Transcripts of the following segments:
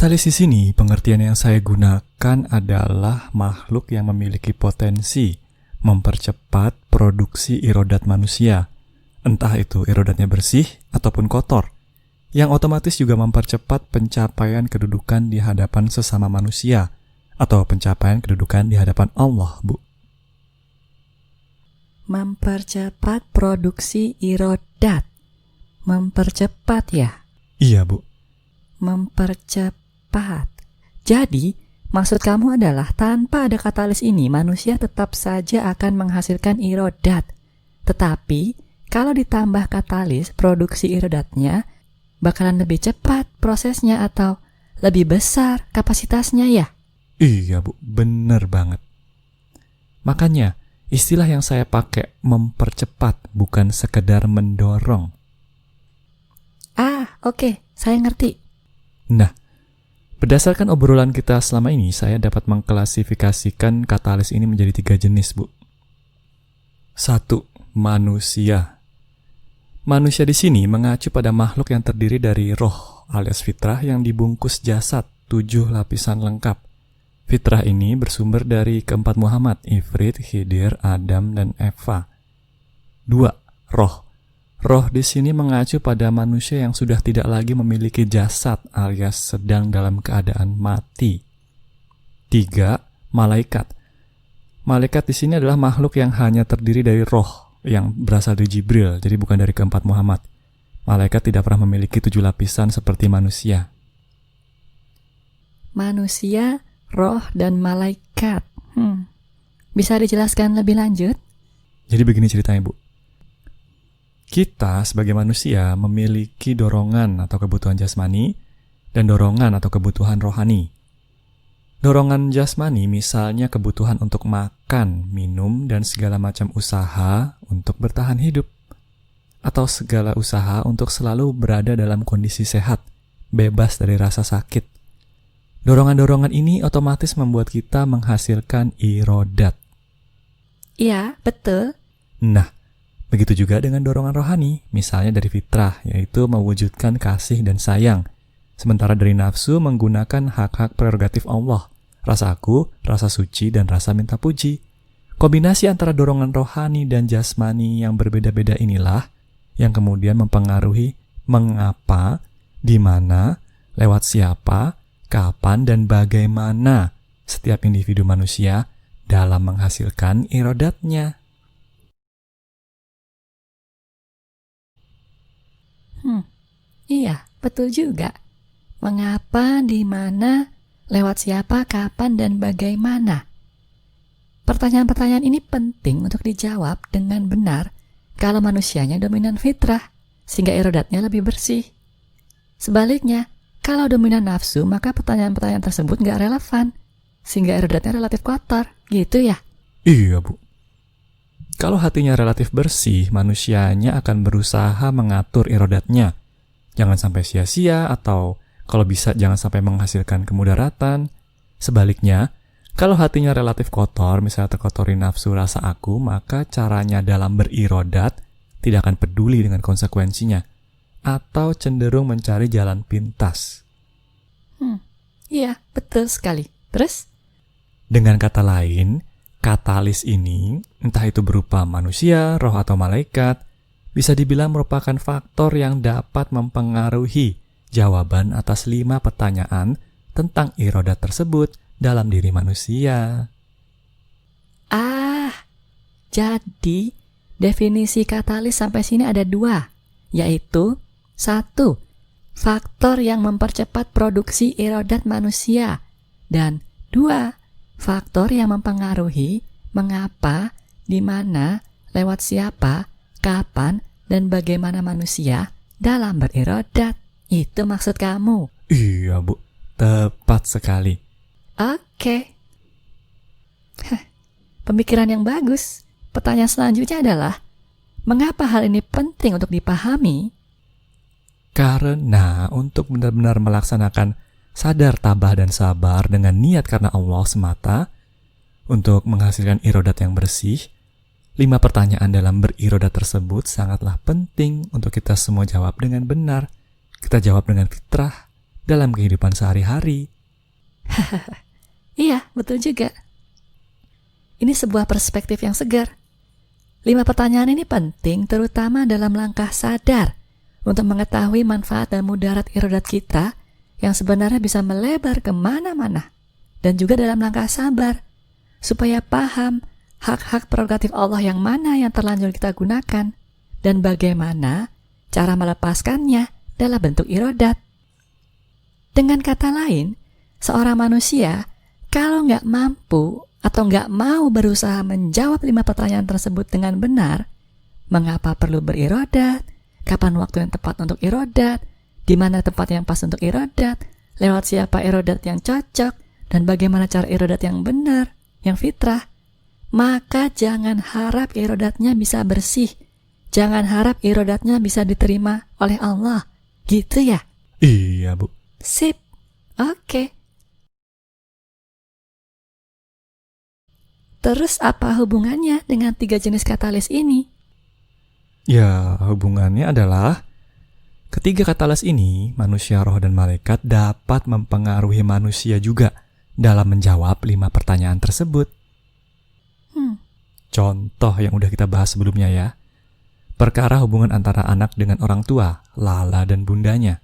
Katalis di sini, pengertian yang saya gunakan adalah makhluk yang memiliki potensi mempercepat produksi irodat manusia, entah itu irodatnya bersih ataupun kotor, yang otomatis juga mempercepat pencapaian kedudukan di hadapan sesama manusia, atau pencapaian kedudukan di hadapan Allah, Bu. Mempercepat produksi irodat. Mempercepat ya? Iya, Bu. Mempercepat. Jadi, maksud kamu adalah tanpa ada katalis ini, manusia tetap saja akan menghasilkan irodat. Tetapi, kalau ditambah katalis, produksi irodatnya bakalan lebih cepat prosesnya atau lebih besar kapasitasnya ya? Iya, Bu. Bener banget. Makanya, istilah yang saya pakai mempercepat, bukan sekedar mendorong. Oke, saya ngerti. Nah, berdasarkan obrolan kita selama ini, saya dapat mengklasifikasikan katalis ini menjadi 3 jenis, Bu. 1. Manusia. Manusia di sini mengacu pada makhluk yang terdiri dari roh alias fitrah yang dibungkus jasad 7 lapisan lengkap. Fitrah ini bersumber dari keempat Muhammad, Ifrit, Khidir, Adam, dan Eva. 2. Roh. Roh di sini mengacu pada manusia yang sudah tidak lagi memiliki jasad alias sedang dalam keadaan mati. 3. Malaikat. Malaikat di sini adalah makhluk yang hanya terdiri dari roh yang berasal dari Jibril, jadi bukan dari keempat Muhammad. Malaikat tidak pernah memiliki 7 lapisan seperti manusia. Manusia, roh, dan malaikat. Bisa dijelaskan lebih lanjut? Jadi begini ceritanya, Bu. Kita sebagai manusia memiliki dorongan atau kebutuhan jasmani dan dorongan atau kebutuhan rohani. Dorongan jasmani misalnya kebutuhan untuk makan, minum, dan segala macam usaha untuk bertahan hidup. Atau segala usaha untuk selalu berada dalam kondisi sehat, bebas dari rasa sakit. Dorongan-dorongan ini otomatis membuat kita menghasilkan irodat. Iya, betul. Nah, begitu juga dengan dorongan rohani, misalnya dari fitrah, yaitu mewujudkan kasih dan sayang. Sementara dari nafsu menggunakan hak-hak prerogatif Allah, rasa aku, rasa suci, dan rasa minta puji. Kombinasi antara dorongan rohani dan jasmani yang berbeda-beda inilah yang kemudian mempengaruhi mengapa, di mana, lewat siapa, kapan, dan bagaimana setiap individu manusia dalam menghasilkan irodatnya. Iya, betul juga. Mengapa, di mana, lewat siapa, kapan, dan bagaimana? Pertanyaan-pertanyaan ini penting untuk dijawab dengan benar kalau manusianya dominan fitrah, sehingga irodatnya lebih bersih. Sebaliknya, kalau dominan nafsu, maka pertanyaan-pertanyaan tersebut nggak relevan, sehingga irodatnya relatif kotor, gitu ya? Iya, Bu. Kalau hatinya relatif bersih, manusianya akan berusaha mengatur irodatnya. Jangan sampai sia-sia atau kalau bisa jangan sampai menghasilkan kemudaratan. Sebaliknya, kalau hatinya relatif kotor, misalnya terkotori nafsu rasa aku, maka caranya dalam berirodat tidak akan peduli dengan konsekuensinya atau cenderung mencari jalan pintas. Iya, betul sekali. Terus? Dengan kata lain, katalis ini, entah itu berupa manusia, roh atau malaikat, bisa dibilang merupakan faktor yang dapat mempengaruhi jawaban atas 5 pertanyaan tentang irodat tersebut dalam diri manusia. Jadi definisi katalis sampai sini ada 2, yaitu 1. Faktor yang mempercepat produksi irodat manusia, dan 2. Faktor yang mempengaruhi mengapa, di mana, lewat siapa, kapan, dan bagaimana manusia dalam berirodat. Itu maksud kamu? Iya, Bu. Tepat sekali. Oke. Pemikiran yang bagus. Pertanyaan selanjutnya adalah, mengapa hal ini penting untuk dipahami? Karena untuk benar-benar melaksanakan sadar, tabah, dan sabar dengan niat karena Allah semata, untuk menghasilkan irodat yang bersih, 5 pertanyaan dalam berirodat tersebut sangatlah penting untuk kita semua jawab dengan benar. Kita jawab dengan fitrah, dalam kehidupan sehari-hari. Iya, betul juga. Ini sebuah perspektif yang segar. 5 pertanyaan ini penting terutama dalam langkah sadar untuk mengetahui manfaat dan mudarat irodat kita yang sebenarnya bisa melebar kemana-mana. Dan juga dalam langkah sabar supaya paham hak-hak prerogatif Allah yang mana yang terlanjur kita gunakan dan bagaimana cara melepaskannya dalam bentuk irodat. Dengan kata lain, seorang manusia kalau nggak mampu atau nggak mau berusaha menjawab 5 pertanyaan tersebut dengan benar, mengapa perlu berirodat, kapan waktu yang tepat untuk irodat, di mana tempat yang pas untuk irodat, lewat siapa irodat yang cocok, dan bagaimana cara irodat yang benar, yang fitrah, maka jangan harap irodatnya bisa bersih. Jangan harap irodatnya bisa diterima oleh Allah. Gitu ya? Iya, Bu. Sip. Oke. Terus apa hubungannya dengan 3 jenis katalis ini? Ya, hubungannya adalah ketiga katalis ini, manusia, roh, dan malaikat dapat mempengaruhi manusia juga dalam menjawab 5 pertanyaan tersebut. Contoh yang udah kita bahas sebelumnya ya. Perkara hubungan antara anak dengan orang tua, Lala dan bundanya.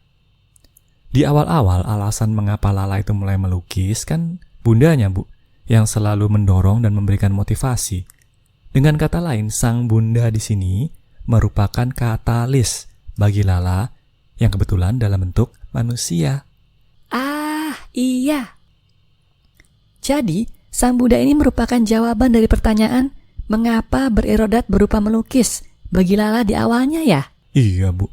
Di awal-awal alasan mengapa Lala itu mulai melukis kan bundanya, Bu, yang selalu mendorong dan memberikan motivasi. Dengan kata lain, sang bunda di sini merupakan katalis bagi Lala yang kebetulan dalam bentuk manusia. Ah, iya. Jadi, sang Buddha ini merupakan jawaban dari pertanyaan mengapa berirodat berupa melukis bagi Lala di awalnya ya? Iya, Bu.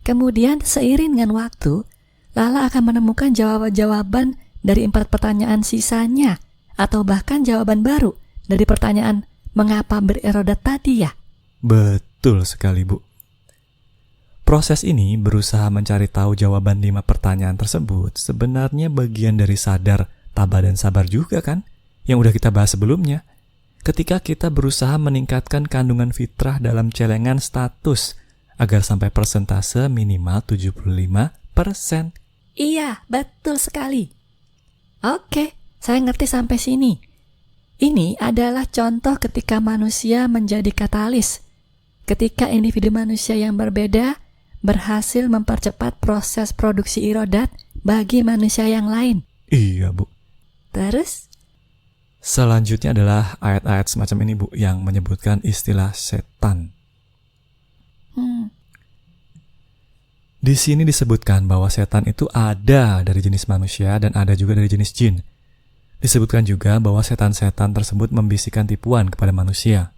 Kemudian seiring dengan waktu, Lala akan menemukan jawaban-jawaban dari 4 pertanyaan sisanya atau bahkan jawaban baru dari pertanyaan mengapa berirodat tadi ya? Betul sekali, Bu. Proses ini berusaha mencari tahu jawaban 5 pertanyaan tersebut sebenarnya bagian dari sadar, tabah, dan sabar juga kan? Yang udah kita bahas sebelumnya. Ketika kita berusaha meningkatkan kandungan fitrah dalam celengan status agar sampai persentase minimal 75%. Iya, betul sekali. Oke, saya ngerti sampai sini. Ini adalah contoh ketika manusia menjadi katalis. Ketika individu manusia yang berbeda berhasil mempercepat proses produksi irodat bagi manusia yang lain. Iya, Bu. Terus? Selanjutnya adalah ayat-ayat semacam ini, Bu, yang menyebutkan istilah setan. Di sini disebutkan bahwa setan itu ada dari jenis manusia dan ada juga dari jenis jin. Disebutkan juga bahwa setan-setan tersebut membisikkan tipuan kepada manusia.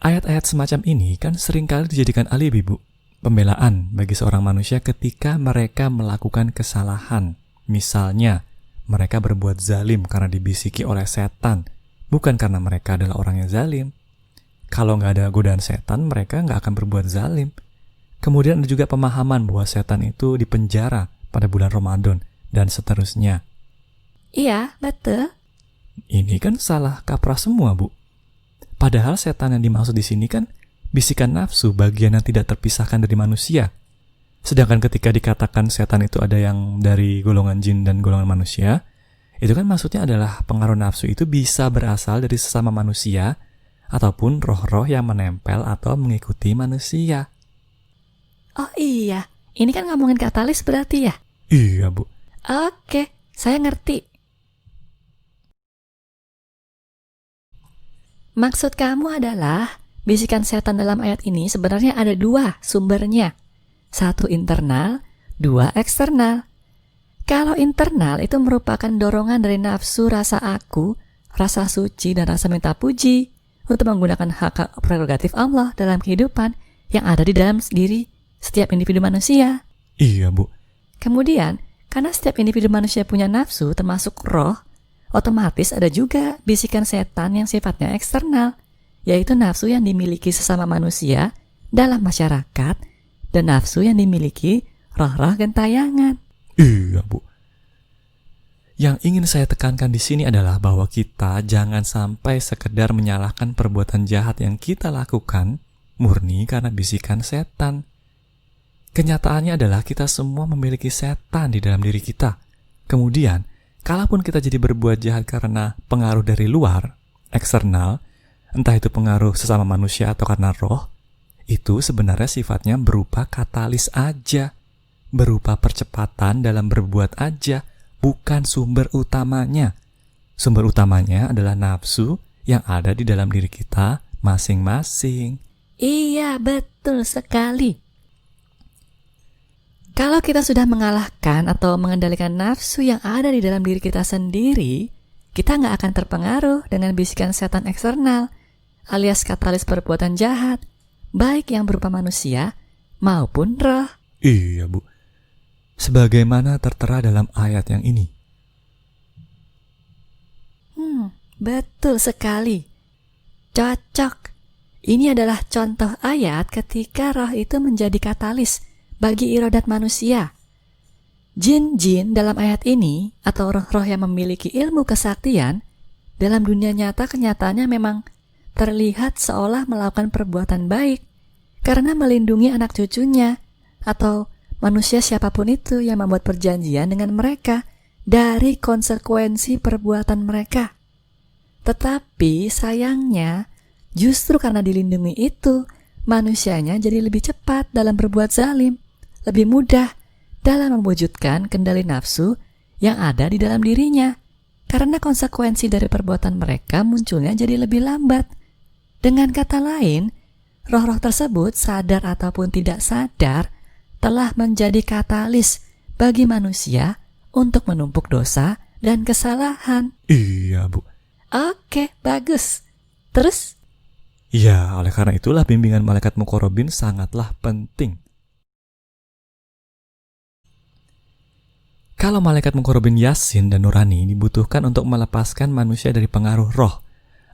Ayat-ayat semacam ini kan seringkali dijadikan alibi, Bu. Pembelaan bagi seorang manusia ketika mereka melakukan kesalahan. Misalnya, mereka berbuat zalim karena dibisiki oleh setan, bukan karena mereka adalah orang yang zalim. Kalau nggak ada godaan setan, mereka nggak akan berbuat zalim. Kemudian ada juga pemahaman bahwa setan itu dipenjara pada bulan Ramadan, dan seterusnya. Iya, betul. Ini kan salah kaprah semua, Bu. Padahal setan yang dimaksud di sini kan bisikan nafsu, bagian yang tidak terpisahkan dari manusia. Sedangkan ketika dikatakan setan itu ada yang dari golongan jin dan golongan manusia, itu kan maksudnya adalah pengaruh nafsu itu bisa berasal dari sesama manusia ataupun roh-roh yang menempel atau mengikuti manusia. Oh iya, ini kan ngomongin katalis berarti ya? Iya, Bu. Oke, saya ngerti. Maksud kamu adalah bisikan setan dalam ayat ini sebenarnya ada 2 sumbernya. 1 internal, 2 eksternal. Kalau internal itu merupakan dorongan dari nafsu rasa aku, rasa suci, dan rasa minta puji untuk menggunakan hak prerogatif Allah dalam kehidupan yang ada di dalam diri setiap individu manusia. Iya, Bu. Kemudian, karena setiap individu manusia punya nafsu termasuk roh, otomatis ada juga bisikan setan yang sifatnya eksternal, yaitu nafsu yang dimiliki sesama manusia dalam masyarakat dan nafsu yang dimiliki roh-roh gentayangan. Iya, Bu. Yang ingin saya tekankan di sini adalah bahwa kita jangan sampai sekedar menyalahkan perbuatan jahat yang kita lakukan murni karena bisikan setan. Kenyataannya adalah kita semua memiliki setan di dalam diri kita. Kemudian, kalaupun kita jadi berbuat jahat karena pengaruh dari luar, eksternal, entah itu pengaruh sesama manusia atau karena roh, itu sebenarnya sifatnya berupa katalis aja, berupa percepatan dalam berbuat aja, bukan sumber utamanya. Sumber utamanya adalah nafsu yang ada di dalam diri kita masing-masing. Iya, betul sekali. Kalau kita sudah mengalahkan atau mengendalikan nafsu yang ada di dalam diri kita sendiri, kita nggak akan terpengaruh dengan bisikan setan eksternal, alias katalis perbuatan jahat, baik yang berupa manusia maupun roh. Iya, Bu. Sebagaimana tertera dalam ayat yang ini. Betul sekali. Cocok. Ini adalah contoh ayat ketika roh itu menjadi katalis bagi irodat manusia. Jin-jin dalam ayat ini, atau roh-roh yang memiliki ilmu kesaktian, dalam dunia nyata kenyataannya memang terlihat seolah melakukan perbuatan baik karena melindungi anak cucunya atau manusia siapapun itu yang membuat perjanjian dengan mereka dari konsekuensi perbuatan mereka. Tetapi sayangnya, justru karena dilindungi itu, manusianya jadi lebih cepat dalam berbuat zalim, lebih mudah dalam mewujudkan kendali nafsu yang ada di dalam dirinya, karena konsekuensi dari perbuatan mereka munculnya jadi lebih lambat. Dengan kata lain, roh-roh tersebut sadar ataupun tidak sadar telah menjadi katalis bagi manusia untuk menumpuk dosa dan kesalahan. Iya, Bu. Oke, bagus. Terus? Ya, oleh karena itulah bimbingan malaikat muqarrabin sangatlah penting. Kalau malaikat muqarrabin Yasin dan Nurani dibutuhkan untuk melepaskan manusia dari pengaruh roh,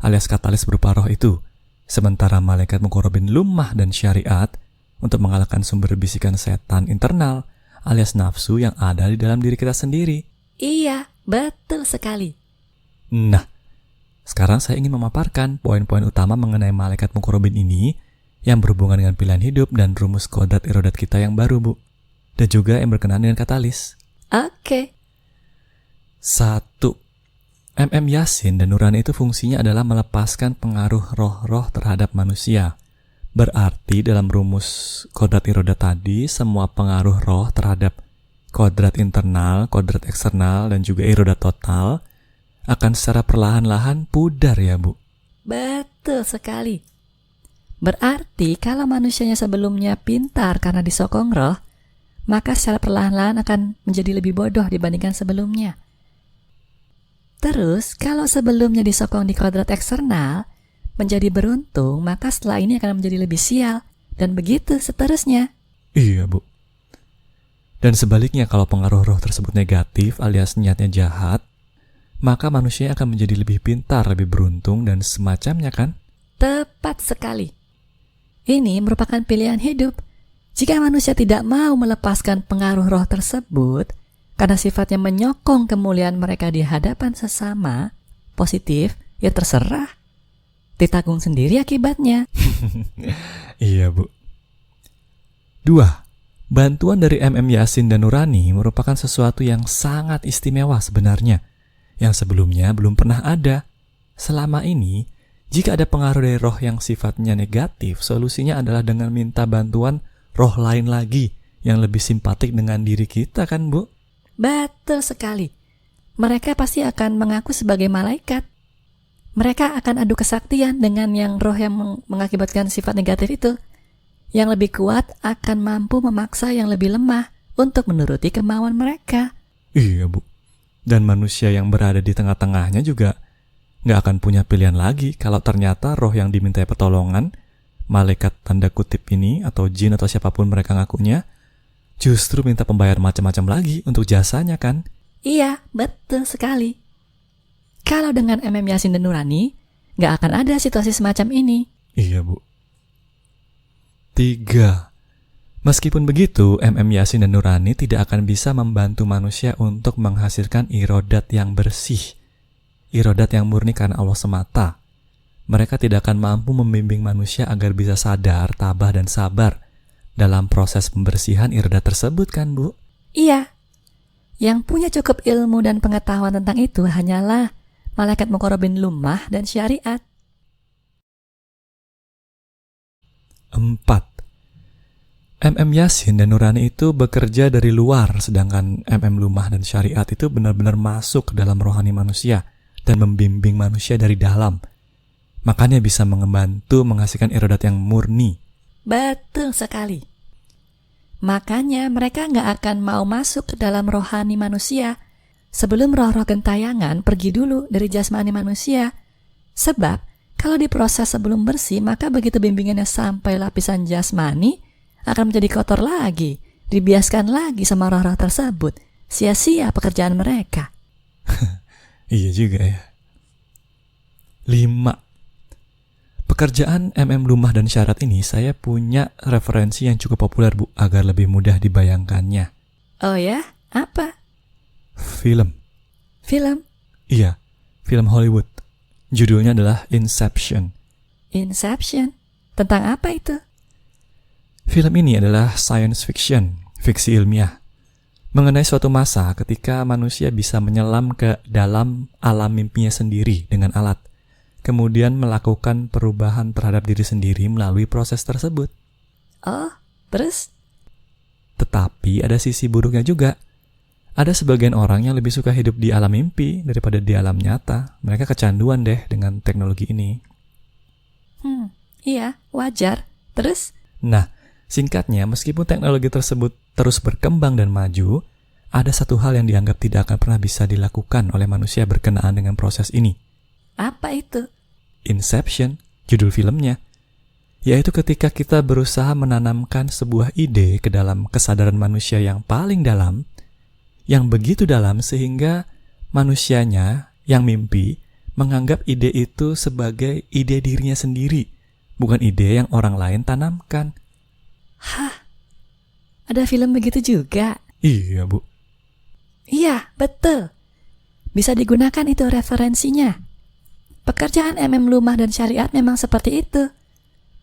alias katalis berupa roh itu, sementara malaikat muqarrabin Lummah dan Syariat untuk mengalahkan sumber bisikan setan internal, alias nafsu yang ada di dalam diri kita sendiri. Iya, betul sekali. Nah, sekarang saya ingin memaparkan poin-poin utama mengenai malaikat muqarrabin ini yang berhubungan dengan pilihan hidup dan rumus kodrat irodat kita yang baru, Bu. Dan juga yang berkenaan dengan katalis. Oke. 1. Yasin dan Nurani itu fungsinya adalah melepaskan pengaruh roh-roh terhadap manusia. Berarti dalam rumus kodrat irodat tadi, semua pengaruh roh terhadap kodrat internal, kodrat eksternal, dan juga irodat total akan secara perlahan-lahan pudar ya, Bu. Betul sekali. Berarti kalau manusianya sebelumnya pintar karena disokong roh, maka secara perlahan-lahan akan menjadi lebih bodoh dibandingkan sebelumnya. Terus, kalau sebelumnya disokong di kodrat eksternal, menjadi beruntung, maka setelah ini akan menjadi lebih sial, dan begitu seterusnya. Iya, Bu. Dan sebaliknya, kalau pengaruh roh tersebut negatif alias niatnya jahat, maka manusia akan menjadi lebih pintar, lebih beruntung, dan semacamnya kan? Tepat sekali. Ini merupakan pilihan hidup. Jika manusia tidak mau melepaskan pengaruh roh tersebut, karena sifatnya menyokong kemuliaan mereka di hadapan sesama, positif, ya terserah. Ditanggung sendiri akibatnya. Iya, Bu. 2. Bantuan dari Yasin dan Nurani merupakan sesuatu yang sangat istimewa sebenarnya, yang sebelumnya belum pernah ada. Selama ini, jika ada pengaruh dari roh yang sifatnya negatif, solusinya adalah dengan minta bantuan roh lain lagi yang lebih simpatik dengan diri kita kan, Bu? Betul sekali. Mereka pasti akan mengaku sebagai malaikat. Mereka akan adu kesaktian dengan yang roh yang mengakibatkan sifat negatif itu. Yang lebih kuat akan mampu memaksa yang lebih lemah untuk menuruti kemauan mereka. Iya, Bu. Dan manusia yang berada di tengah-tengahnya juga nggak akan punya pilihan lagi kalau ternyata roh yang dimintai pertolongan, malaikat tanda kutip ini, atau jin atau siapapun mereka ngakunya, justru minta pembayar macam-macam lagi untuk jasanya kan? Iya, betul sekali. Kalau dengan Yasin dan Nurani, nggak akan ada situasi semacam ini. Iya, Bu. 3. Meskipun begitu, Yasin dan Nurani tidak akan bisa membantu manusia untuk menghasilkan irodat yang bersih, irodat yang murni karena Allah semata. Mereka tidak akan mampu membimbing manusia agar bisa sadar, tabah, dan sabar dalam proses pembersihan irodat tersebut kan, Bu? Iya. Yang punya cukup ilmu dan pengetahuan tentang itu hanyalah malaikat muqarrabin lumah dan syariat. 4. Yasin dan Nurani itu bekerja dari luar, sedangkan Lumah dan Syariat itu benar-benar masuk ke dalam rohani manusia dan membimbing manusia dari dalam. Makanya bisa membantu menghasilkan irodat yang murni. Betul sekali. Makanya mereka nggak akan mau masuk ke dalam rohani manusia sebelum roh-roh gentayangan pergi dulu dari jasmani manusia. Sebab kalau diproses sebelum bersih, maka begitu bimbingannya sampai lapisan jasmani akan menjadi kotor lagi, dibiaskan lagi sama roh-roh tersebut. Sia-sia pekerjaan mereka. Iya juga ya. 5. Pekerjaan Lumah dan Syariat ini saya punya referensi yang cukup populer, Bu, agar lebih mudah dibayangkannya. Oh ya? Apa? Film. Film? Iya, film Hollywood. Judulnya adalah Inception. Inception? Tentang apa itu? Film ini adalah science fiction, fiksi ilmiah, mengenai suatu masa ketika manusia bisa menyelam ke dalam alam mimpinya sendiri dengan alat, kemudian melakukan perubahan terhadap diri sendiri melalui proses tersebut. Oh, terus? Tetapi ada sisi buruknya juga. Ada sebagian orang yang lebih suka hidup di alam mimpi daripada di alam nyata. Mereka kecanduan deh dengan teknologi ini. Iya, wajar. Terus? Nah, singkatnya, meskipun teknologi tersebut terus berkembang dan maju, ada satu hal yang dianggap tidak akan pernah bisa dilakukan oleh manusia berkenaan dengan proses ini. Apa itu? Inception, judul filmnya, yaitu ketika kita berusaha menanamkan sebuah ide ke dalam kesadaran manusia yang paling dalam, yang begitu dalam sehingga manusianya yang mimpi menganggap ide itu sebagai ide dirinya sendiri, bukan ide yang orang lain tanamkan. Hah? Ada film begitu juga? Iya, Bu. Iya, betul. Bisa digunakan itu referensinya. Pekerjaan Lumah dan Syariat memang seperti itu.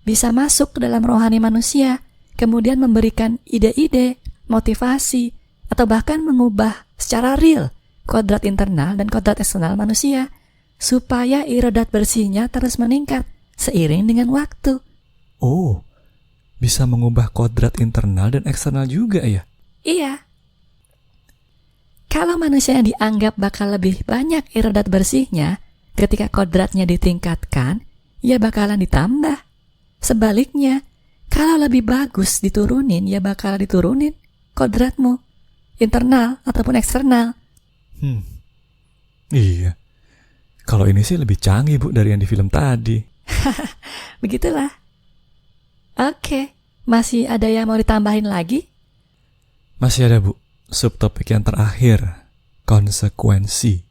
Bisa masuk ke dalam rohani manusia, kemudian memberikan ide-ide, motivasi, atau bahkan mengubah secara real kodrat internal dan kodrat eksternal manusia supaya irodat bersihnya terus meningkat seiring dengan waktu. Oh, bisa mengubah kodrat internal dan eksternal juga ya? Iya. Kalau manusia yang dianggap bakal lebih banyak irodat bersihnya, ketika kodratnya ditingkatkan, ya bakalan ditambah. Sebaliknya, kalau lebih bagus diturunin, ya bakal diturunin kodratmu, internal ataupun eksternal. Iya. Kalau ini sih lebih canggih, Bu, dari yang di film tadi. Begitulah. Oke, masih ada yang mau ditambahin lagi? Masih ada, Bu. Subtopik yang terakhir, konsekuensi.